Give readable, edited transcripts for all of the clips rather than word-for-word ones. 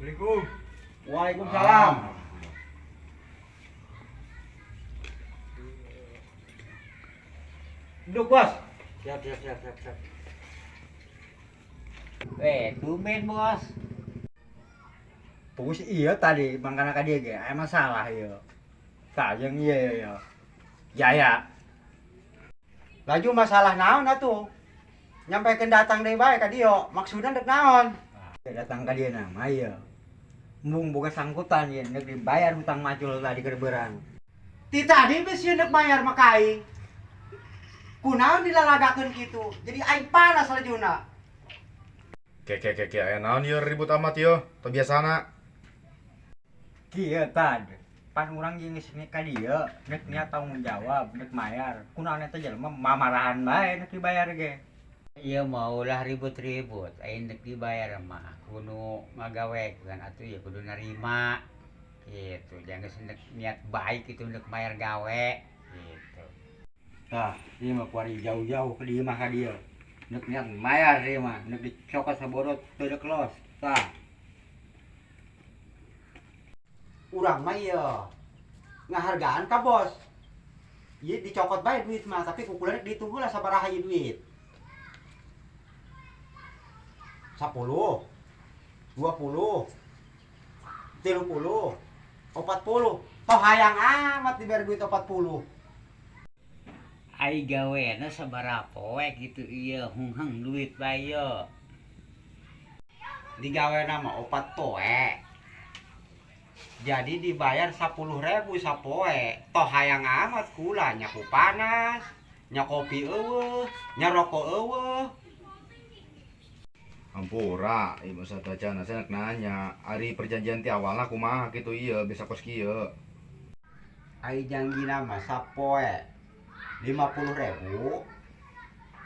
Assalamualaikum. Waalaikumsalam. Duduk bos. Siap. Tumben bos. Pus iya tadi mangkana ka dia ge, aya masalah ieu. Tajeng iya. Ya. Laju masalah naon atuh? Nyampaikeun datang deui bae ka dieu, maksudna dek naon? Datang ka dieu na mah ieu. Mung boga sangkutan ieu neuk dibayar hutang macul tadi gerberan. Ti tadi geus ieu neuk bayar mah ka aing. Kunaon dilalagakeun kitu? Jadi aing panas lajuna. Aya naon ieu ribut amat ieu? Teu biasana. Kieu tad, pan urang jeung geus ka dieu, neuk niat tanggung jawab, neuk mayar. Kunaon eta jelema mamarahan bae neuk dibayar ge. Ieu mah ulah ribut-ribut, aing neuk dibayar mah kudu ngagawekeun atuh ya kudu narima. Gitu, jangan geus niat baik itu neuk mayar gawe gitu. Tah, ieu mah kuari jauh-jauh ke dieu mah ka dieu. Neuk niat mayar ieu mah, neuk dicokot sabodot teu deuk los. Tah. Urang mah ieu ngahargaan ka bos. Ieu dicokot bae duit mah, tapi kukuleuna dihitung heula sabaraha ieu duit. 10, 20, 30, 40. Toh hayang amat dibere duit 40. Ai gawena sabaraha poe kitu ieu hunghang duit bae yeuh. Digawena mah 4 poe. Jadi dibayar 10.000 sapoe. Toh hayang amat kula nya ku panas, nya kopi eueuh, nya rokok eueuh. Hampura, ieu mah satacana saya nanya, ari perjanjian ti awalna kumaha kitu ieu bisa kos kieu. Ai janggina mah sapoe 50.000.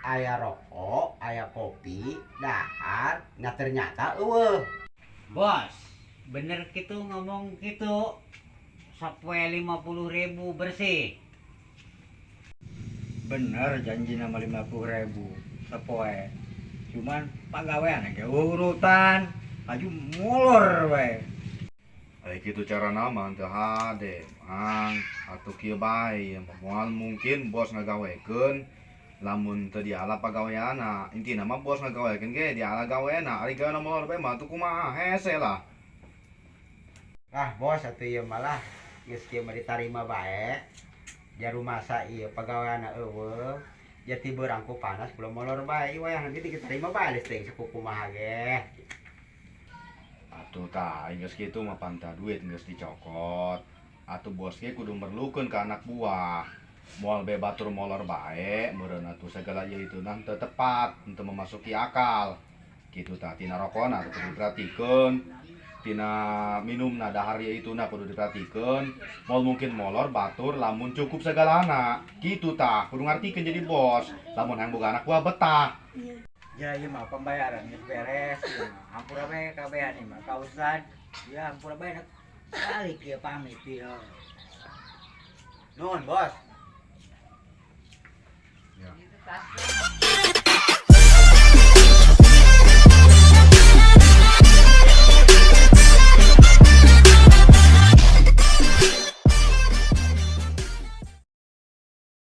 Aya rokok, aya kopi, dahar, nah ternyata eueuh. Bos, bener kitu ngomong kitu. Sapoe 50.000 bersih. Bener janjina mah 50.000 sapoe. Cuman pagawean ge urutan, maju molor we. Ai kitu carana mah teu hade, Mang. Atuh kieu bae, moal mungkin bos ngagawekeun lamun teu diala pagaweanna. Intina mah bos ngagawekeun ge diala gawena, ari gaweana molor bae mah atuh kumaha hese lah. Ah bos atuh ieu malah geus kieu mah ditarima bae. Jaru masa ieu pagaweanna eueuh. Ya tiba rangku panas belum molor bae wayah nanti ditarima bae listrik saku kumaha ge. Atuh tah geus kitu mah pantah duit geus dicokot. Atuh bos ge kudu merlukeun ka anak buah. Moal bae batur molor bae, meureun atuh sagala ieu itu teu tepat, teu memasuki akal. Kitu tah tina rokona kudu diperhatikeun. Tina minumna dahar ieu ituna kudu diperhatikeun. Moal mungkin molor batur lamun cukup sagalana. Kitu tah kudu ngartikeun jadi bos. Lamun hayang boga anak buah betah. Ya ieu mah pembayaran geus beres ieu mah. Hampura bae kabehan ieu mah ka Ustad. Ya hampura bae balik ieu pamit ieu. Nuhun bos. Ya.